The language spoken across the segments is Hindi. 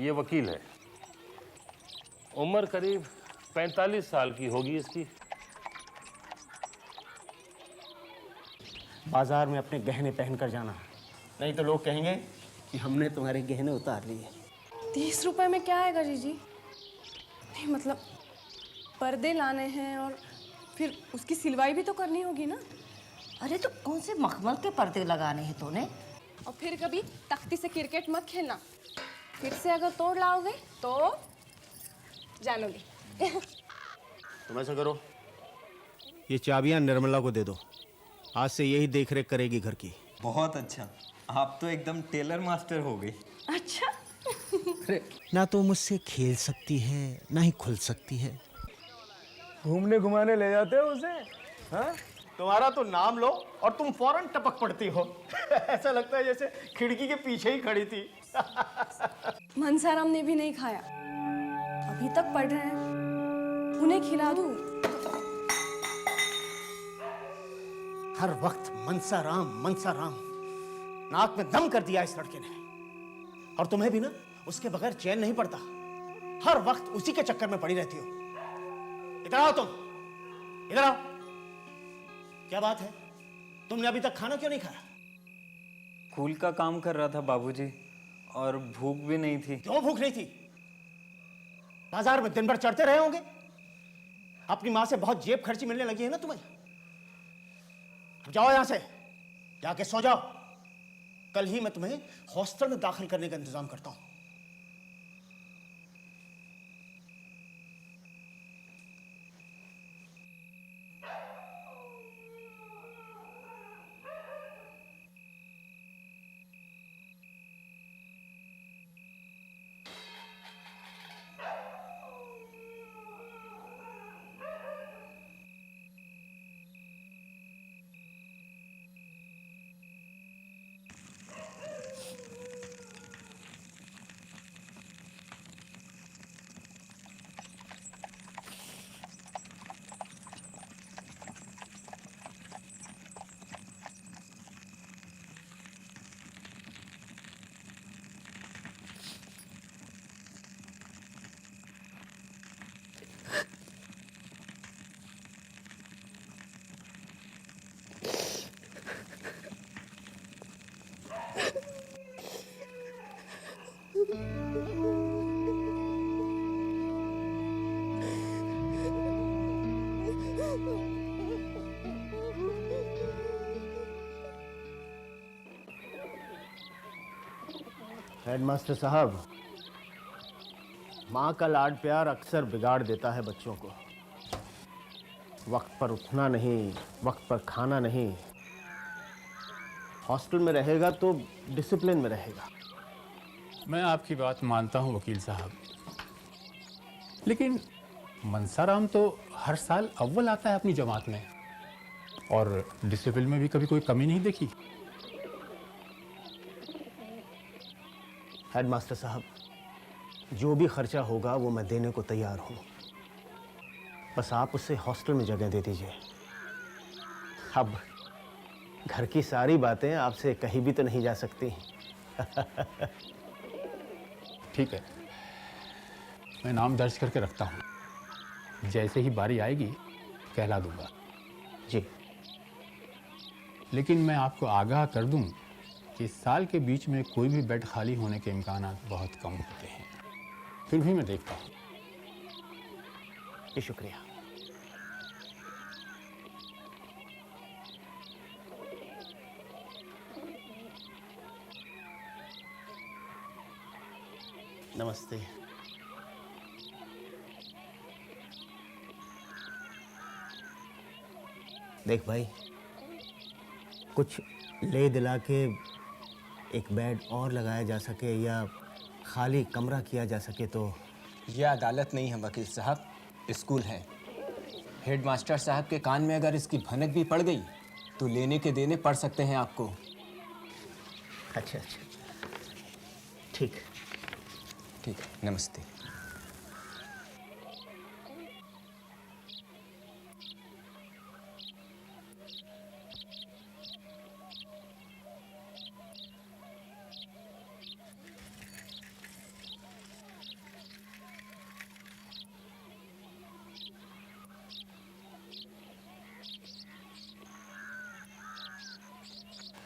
ये वकील है। उम्र करीब 45 साल की होगी इसकी। बाजार में अपने गहने पहनकर जाना, नहीं तो लोग कहेंगे कि हमने तुम्हारे गहने उतार लिए। 30 रुपए में क्या आएगा जीजी? नहीं मतलब पर्दे लाने हैं और फिर उसकी सिलवाई भी तो करनी होगी ना। अरे तो कौन से मखमल के पर्दे लगाने हैं तूने? और फिर कभी तख्ती से क्रिकेट मत खेलना, फिर से अगर तोड़ लाओगे तो जानोगे। तुम ऐसा करो, ये चाबियां निर्मला को दे दो, आज से यही देखरेख करेगी घर की। बहुत अच्छा, आप तो एकदम टेलर मास्टर हो गई। अच्छा। ना तो मुझसे खेल सकती है ना ही खुल सकती है। घूमने घुमाने ले जाते हो उसे? हाँ? तुम्हारा तो नाम लो और तुम फौरन टपक पड़ती हो। ऐसा लगता है जैसे खिड़की के पीछे ही खड़ी थी। मनसाराम ने भी नहीं खाया, अभी तक पढ़ रहे हैं, उन्हें खिला दूं। हर वक्त मनसा राम नाक में दम कर दिया इस लड़के ने। और तुम्हें भी ना उसके बगैर चैन नहीं पड़ता, हर वक्त उसी के चक्कर में पड़ी रहती हो। इधर आओ तुम, इधर आओ। क्या बात है, तुमने अभी तक खाना क्यों नहीं खाया? स्कूल का काम कर रहा था बाबूजी, और भूख भी नहीं थी। क्यों भूख नहीं थी? बाजार में दिन भर चढ़ते रहे होंगे, अपनी मां से बहुत जेब खर्ची मिलने लगी है ना तुम्हें। अब जाओ यहां से, जाके सो जाओ, कल ही मैं तुम्हें हॉस्टल में दाखिल करने का इंतजाम करता हूं। हेडमास्टर साहब, माँ का लाड प्यार अक्सर बिगाड़ देता है बच्चों को। वक्त पर उठना नहीं, वक्त पर खाना नहीं। हॉस्टल में रहेगा तो डिसिप्लिन में रहेगा। मैं आपकी बात मानता हूं वकील साहब, लेकिन मनसाराम तो हर साल अव्वल आता है अपनी जमात में, और डिसिप्लिन में भी कभी कोई कमी नहीं देखी। हेडमास्टर साहब, जो भी खर्चा होगा वो मैं देने को तैयार हूँ, बस आप उसे हॉस्टल में जगह दे दीजिए। अब घर की सारी बातें आपसे कहीं भी तो नहीं जा सकती। ठीक है, मैं नाम दर्ज करके रखता हूँ, जैसे ही बारी आएगी कहला दूंगा। जी। लेकिन मैं आपको आगाह कर दूं कि इस साल के बीच में कोई भी बेड खाली होने के इम्कान बहुत कम होते हैं, फिर भी मैं देखता हूँ। जी शुक्रिया। नमस्ते। देख भाई, कुछ ले दिला के एक बेड और लगाया जा सके या खाली कमरा किया जा सके तो। यह अदालत नहीं है वकील साहब, स्कूल है। हेडमास्टर साहब के कान में अगर इसकी भनक भी पड़ गई तो लेने के देने पड़ सकते हैं आपको। अच्छा, ठीक। ठीक है, नमस्ते।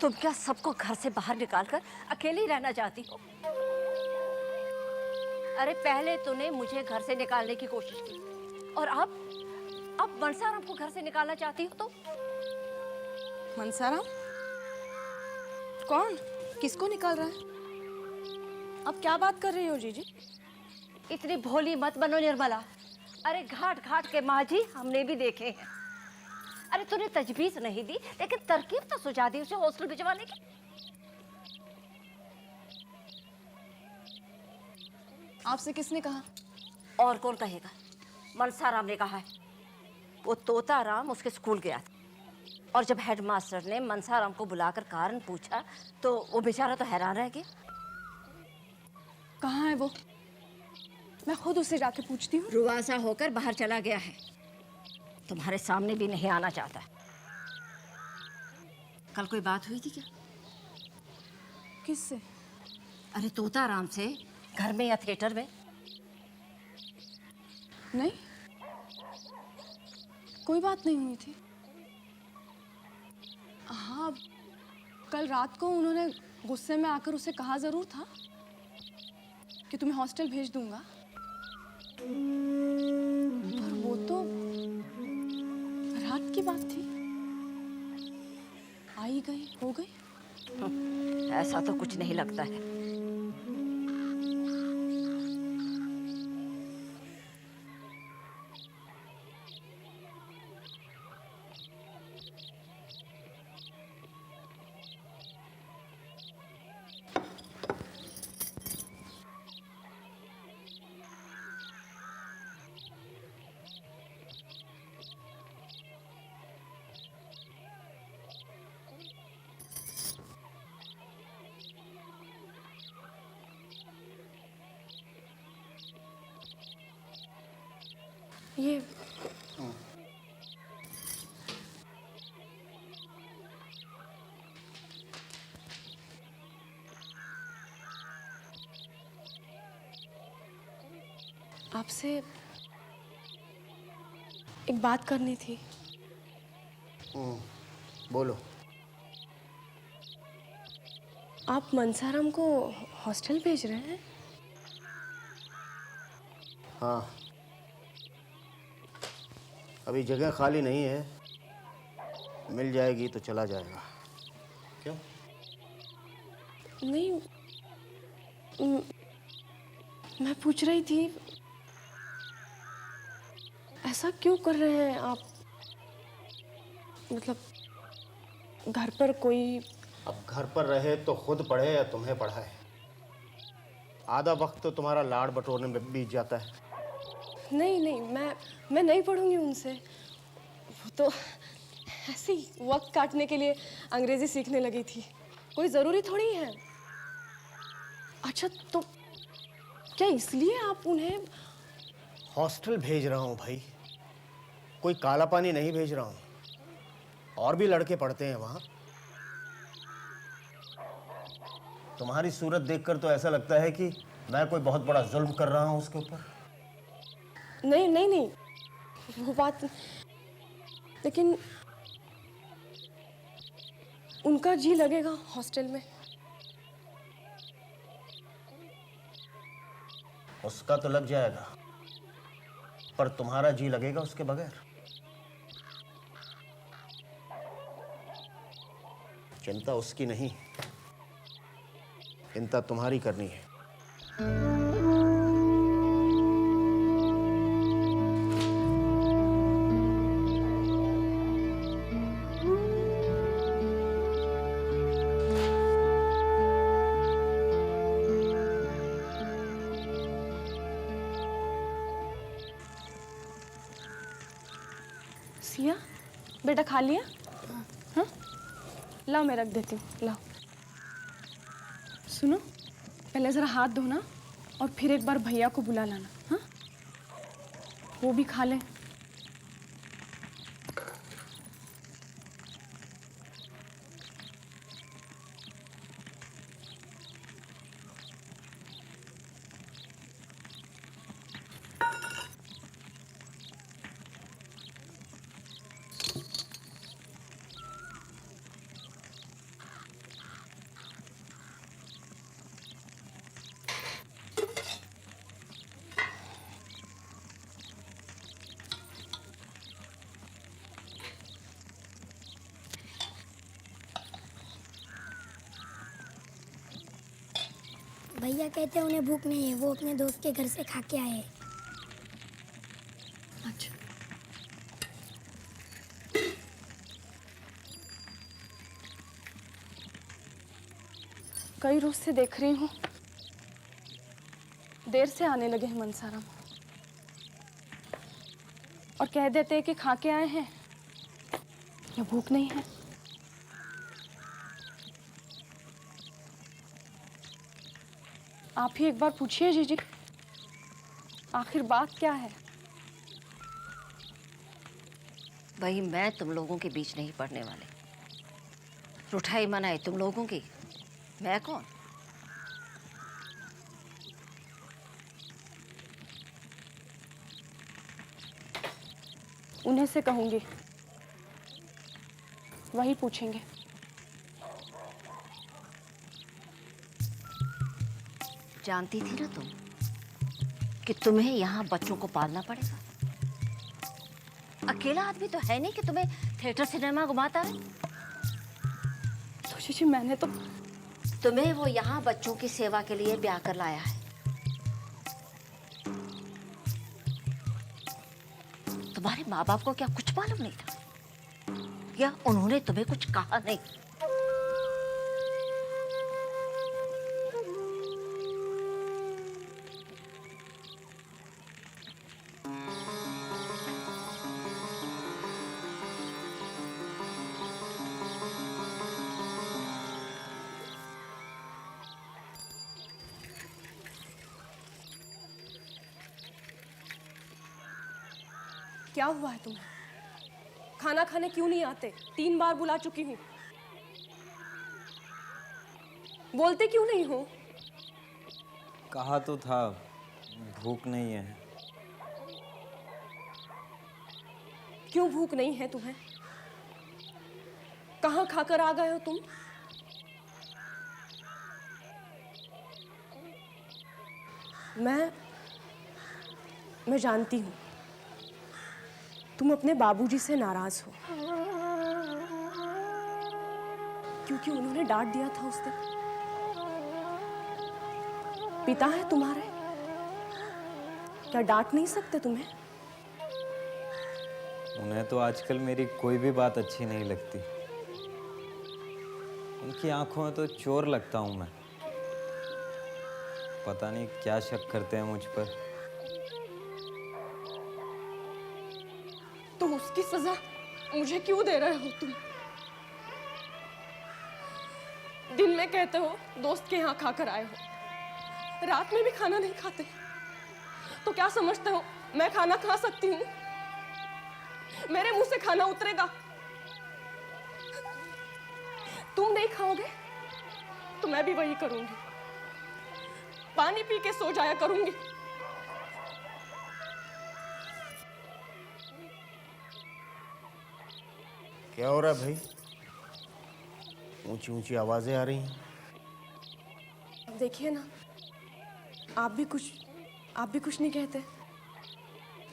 तुम क्या सबको घर से बाहर निकालकर अकेली रहना चाहती हो? अरे पहले तूने मुझे घर से निकालने की कोशिश की और अब मनसाराम को घर से निकालना चाहती हो तो? मनसाराम? कौन? किसको निकाल रहा है? अब क्या बात कर रही हो जीजी? इतनी भोली मत बनो निर्मला। अरे घाट घाट के माझी हमने भी देखे हैं। अरे तूने तजवीज नहीं दी लेकिन तरकीब तो सुझा दी उसे हॉस्टल भिजवाने की। आपसे किसने कहा? और कौन कहेगा? मनसाराम ने कहा है। वो तोताराम उसके स्कूल गया था और जब हेडमास्टर ने मनसाराम को बुलाकर कारण पूछा तो वो बेचारा तो हैरान रह गया। कहाँ है वो? मैं खुद उससे जाके पूछती हूँ। रुआसा होकर बाहर चला गया है, तुम्हारे सामने भी नहीं आना चाहता। कल कोई बात हुई थी क्या? किससे? अरे तोताराम से, घर में या थिएटर में? नहीं, कोई बात नहीं हुई थी। हाँ, कल रात को उन्होंने गुस्से में आकर उसे कहा जरूर था कि तुम्हें हॉस्टल भेज दूंगा, पर वो तो रात की बात थी। आई गई हो गई। ऐसा तो कुछ नहीं लगता है। ये आपसे एक बात करनी थी। बोलो। आप मनसाराम को हॉस्टल भेज रहे हैं? हाँ, अभी जगह खाली नहीं है, मिल जाएगी तो चला जाएगा। क्यों? नहीं, मैं पूछ रही थी ऐसा क्यों कर रहे हैं आप? मतलब घर पर कोई... अब घर पर रहे तो खुद पढ़े या तुम्हें पढ़ाए। आधा वक्त तो तुम्हारा लाड़ बटोरने में बीत जाता है। नहीं नहीं, मैं नहीं पढ़ूंगी उनसे। वो तो ऐसे ही वक्त काटने के लिए अंग्रेजी सीखने लगी थी, कोई ज़रूरी थोड़ी है। अच्छा, तो क्या इसलिए आप उन्हें... हॉस्टल भेज रहा हूँ भाई, कोई काला पानी नहीं भेज रहा हूँ। और भी लड़के पढ़ते हैं वहाँ। तुम्हारी सूरत देखकर तो ऐसा लगता है कि मैं कोई बहुत बड़ा जुल्म कर रहा हूँ उसके ऊपर। नहीं नहीं नहीं, वो बात... लेकिन उनका जी लगेगा हॉस्टल में। उसका तो लग जाएगा, पर तुम्हारा जी लगेगा उसके बगैर? चिंता उसकी नहीं, चिंता तुम्हारी करनी है। सिया, बेटा खा लिया? हाँ, लाओ मैं रख देती हूँ, लाओ। सुनो, पहले ज़रा हाथ धोना और फिर एक बार भैया को बुला लाना। हाँ, वो भी खा लें। भैया कहते हैं उन्हें भूख नहीं है, वो अपने दोस्त के घर से खा के आए हैं। अच्छा। कई रोज से देख रही हूँ, देर से आने लगे हैं मनसाराम और कह देते हैं कि खा के आए हैं या भूख नहीं है। आप ही एक बार पूछिए जीजी, आखिर बात क्या है? भाई मैं तुम लोगों के बीच नहीं पड़ने वाले। रुठाई मनाए तुम लोगों की, मैं कौन? उन्हें से कहूंगी, वही पूछेंगे। जानती थी ना तुम कि तुम्हें यहाँ बच्चों को पालना पड़ेगा। अकेला आदमी तो है नहीं कि तुम्हें थिएटर सिनेमा घुमाता है। तो जीजी मैंने तो तुम्हें वो यहाँ बच्चों की सेवा के लिए ब्याह कर लाया है। तुम्हारे माँ बाप को क्या कुछ मालूम नहीं था? या उन्होंने तुम्हें कुछ कहा नहीं? क्या हुआ है तुम्हें? खाना खाने क्यों नहीं आते? 3 बार बुला चुकी हूँ। बोलते क्यों नहीं हो? कहा तो था भूख नहीं है। क्यों भूख नहीं है तुम्हें? कहाँ खाकर आ गए हो तुम? मैं जानती हूँ तुम अपने बाबूजी से नाराज हो, क्योंकि उन्होंने डांट दिया था उस दिन। पिता है तुम्हारे, क्या डांट नहीं सकते तुम्हें? उन्हें तो आजकल मेरी कोई भी बात अच्छी नहीं लगती। उनकी आंखों में तो चोर लगता हूं मैं। पता नहीं क्या शक करते हैं मुझ पर। तो उसकी सजा मुझे क्यों दे रहे हो तुम? दिन में कहते हो दोस्त के यहाँ खाकर आए हो, रात में भी खाना नहीं खाते। तो क्या समझते हो मैं खाना खा सकती हूँ? मेरे मुंह से खाना उतरेगा? तुम नहीं खाओगे तो मैं भी वही करूंगी, पानी पी के सो जाया करूंगी। क्या हो रहा है भाई? ऊंची ऊंची आवाजें आ रही हैं। देखिए ना, आप भी कुछ नहीं कहते।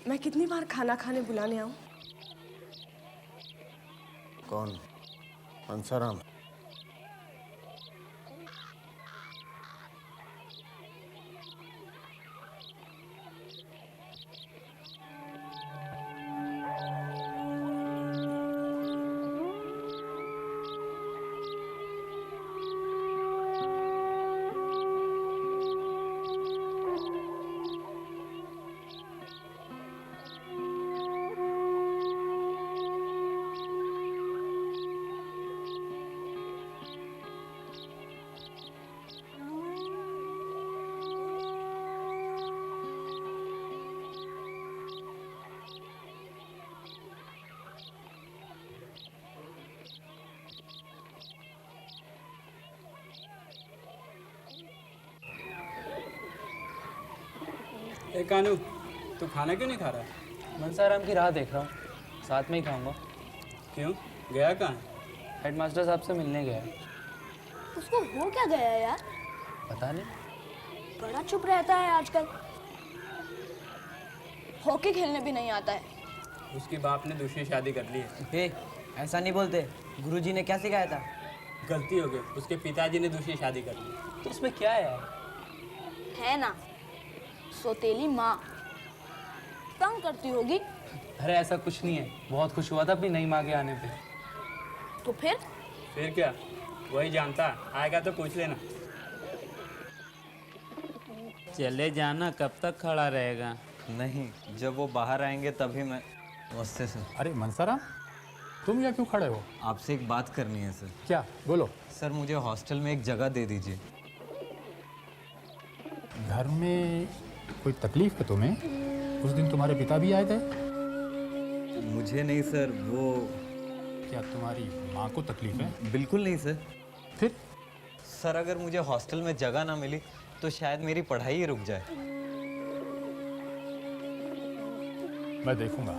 मैं कितनी बार खाना खाने बुलाने आऊं? कौन? मनसाराम? ए कानू, तू खाना क्यों नहीं खा रहा? मनसाराम की राह देख रहा हूँ, साथ में ही खाऊंगा। क्यों, गया कहाँ? हेडमास्टर साहब से मिलने गया। उसको हो क्या गया यार? पता नहीं, बड़ा चुप रहता है आजकल। हॉकी खेलने भी नहीं आता है। उसकी बाप ने दूसरी शादी कर ली है। हे, ऐसा नहीं बोलते। गुरुजी ने क्या सिखाया था? गलती हो गई, उसके पिताजी ने दूसरी शादी कर ली। तो उसमें क्या है यार? है ना, सौतेली माँ तंग करती होगी। अरे ऐसा कुछ नहीं है, बहुत खुश हुआ था अपनी नई माँ के आने पे। तो फिर क्या, वही जानता, आएगा तो पूछ लेना। चले जाना, कब तक खड़ा रहेगा? नहीं, जब वो बाहर आएंगे तभी मैं। नमस्ते सर। अरे मनसाराम, तुम यहाँ क्यों खड़े हो? आपसे एक बात करनी है सर। क्या, बोलो। सर मुझे हॉस्टल में एक जगह दे दीजिए। घर में कोई तकलीफ है तुम्हें? उस दिन तुम्हारे पिता भी आए थे। मुझे नहीं सर, वो। क्या तुम्हारी माँ को तकलीफ है? बिल्कुल नहीं सर। फिर? सर अगर मुझे हॉस्टल में जगह ना मिली तो शायद मेरी पढ़ाई ही रुक जाए। मैं देखूंगा,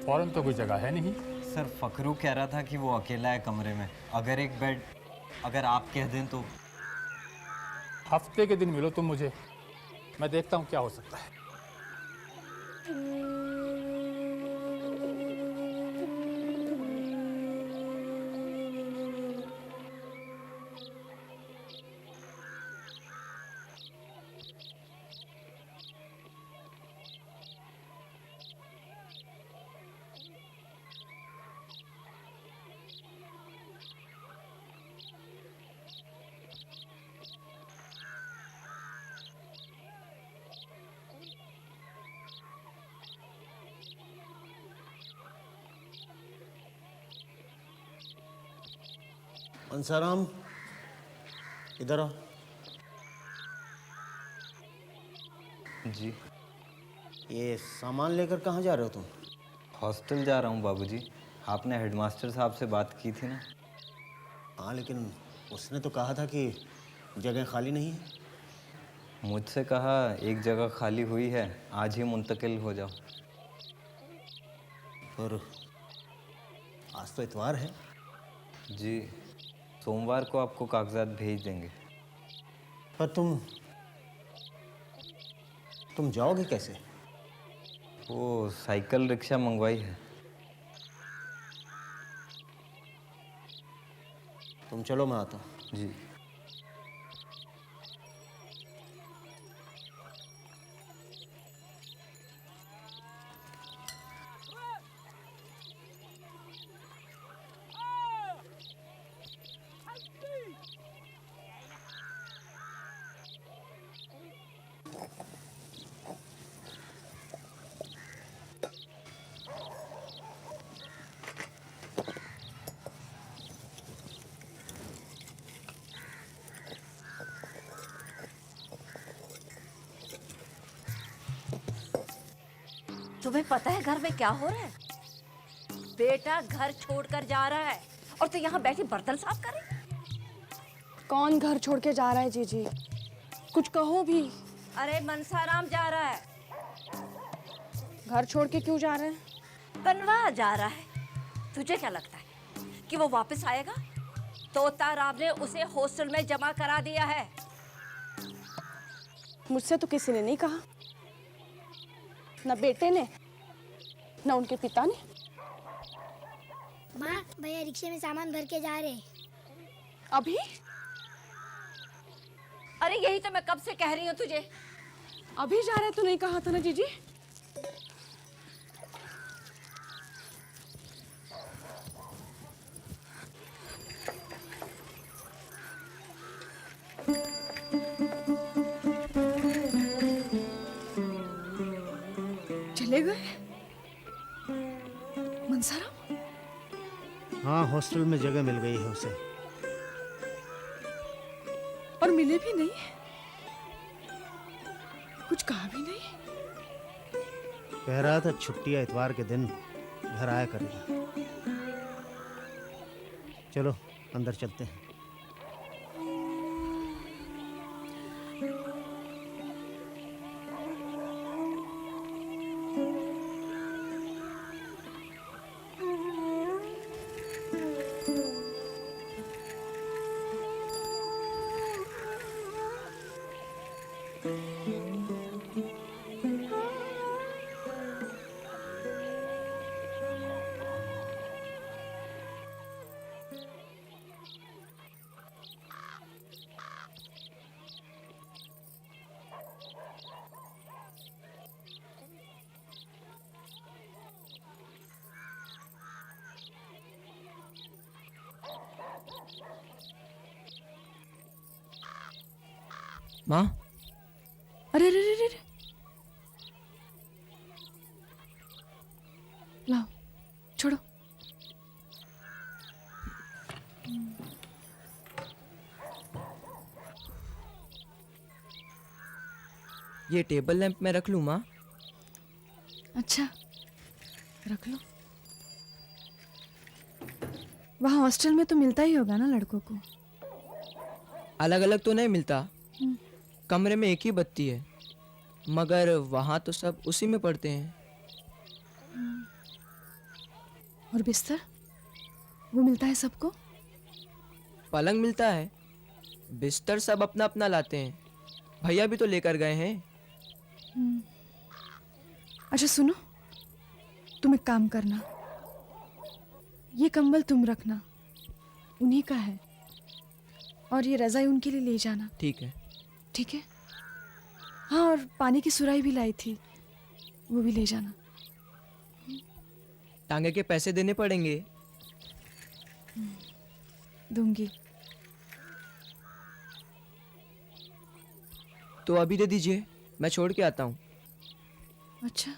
फौरन तो कोई जगह है नहीं। सर फकरू कह रहा था कि वो अकेला है कमरे में, अगर एक बेड अगर आप कह दें तो। हफ्ते के दिन मिलो तुम मुझे, मैं देखता हूँ क्या हो सकता है। मनसाराम, इधर आओ। जी। ये सामान लेकर कहाँ जा रहे हो तुम? हॉस्टल जा रहा हूँ बाबूजी। आपने हेडमास्टर साहब से बात की थी ना? हाँ, लेकिन उसने तो कहा था कि जगह खाली नहीं है। मुझसे कहा एक जगह खाली हुई है, आज ही मुंतकिल हो जाओ। और आज तो इतवार है। जी, सोमवार को आपको कागजात भेज देंगे। पर तुम जाओगे कैसे? वो साइकिल रिक्शा मंगवाई है। तुम चलो, मैं आता हूँ। जी। तुम्हें पता है घर में क्या हो रहा है? बेटा घर छोड़कर जा रहा है और तू यहाँ बैठी बर्तन साफ कर रही है? कौन घर छोड़ के जा रहा है जीजी? कुछ कहो भी। अरे मनसाराम जा रहा है। घर छोड़ के क्यों जा रहे हैं? बनवा जा रहा है। तुझे क्या लगता है कि वो वापस आएगा? तोता राम ने उसे हॉस्टल में जमा करा दिया है। मुझसे तो किसी ने नहीं कहा, ना बेटे ने ना उनके पिता ने। माँ, भैया रिक्शे में सामान भर के जा रहे। अभी? अरे यही तो मैं कब से कह रही हूँ तुझे। अभी जा रहे तो नहीं कहा था ना जीजी? चले गए मनसाराम? हाँ, हॉस्टल में जगह मिल गई है उसे। और मिले भी नहीं, कुछ कहा भी नहीं। कह रहा था छुट्टी या इतवार के दिन घर आया करेगा। चलो अंदर चलते हैं। माँ, अरे अरे अरे अरे, लाओ छोड़ो। ये टेबल लैंप में रख लूँ माँ? अच्छा रख लो। वहाँ हॉस्टल में तो मिलता ही होगा ना लड़कों को। अलग अलग तो नहीं मिलता, कमरे में एक ही बत्ती है, मगर वहाँ तो सब उसी में पढ़ते हैं। और बिस्तर वो मिलता है सबको? पलंग मिलता है, बिस्तर सब अपना अपना लाते हैं। भैया भी तो लेकर गए हैं। अच्छा सुनो, तुम एक काम करना, ये कंबल तुम रखना, उन्हीं का है, और ये रजाई उनके लिए ले जाना। ठीक है। ठीक है। हाँ, और पानी की सुराही भी लाई थी, वो भी ले जाना। टांगे के पैसे देने पड़ेंगे। दूंगी। तो अभी दे दीजिए, मैं छोड़ के आता हूँ। अच्छा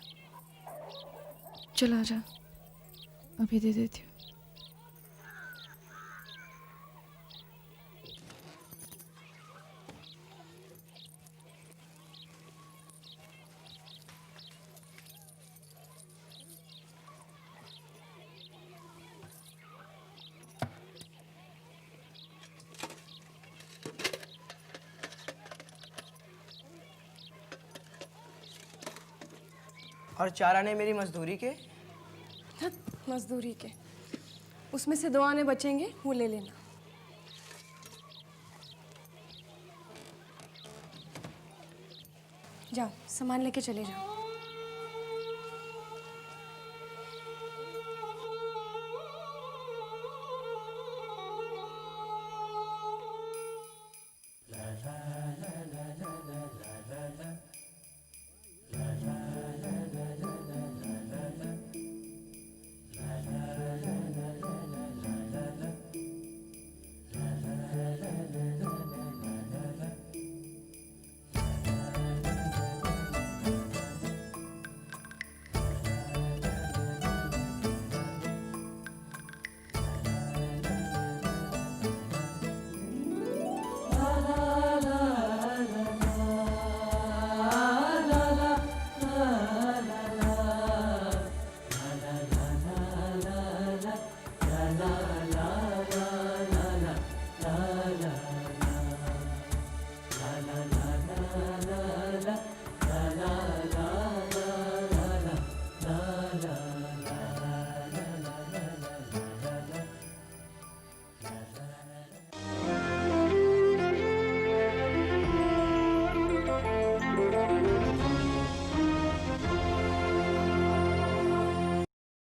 चलो आजा, अभी दे देती हूँ। और 4 आने मेरी मजदूरी के? मजदूरी के उसमें से 2 आने बचेंगे, वो ले लेना। जाओ सामान लेके चले जाओ।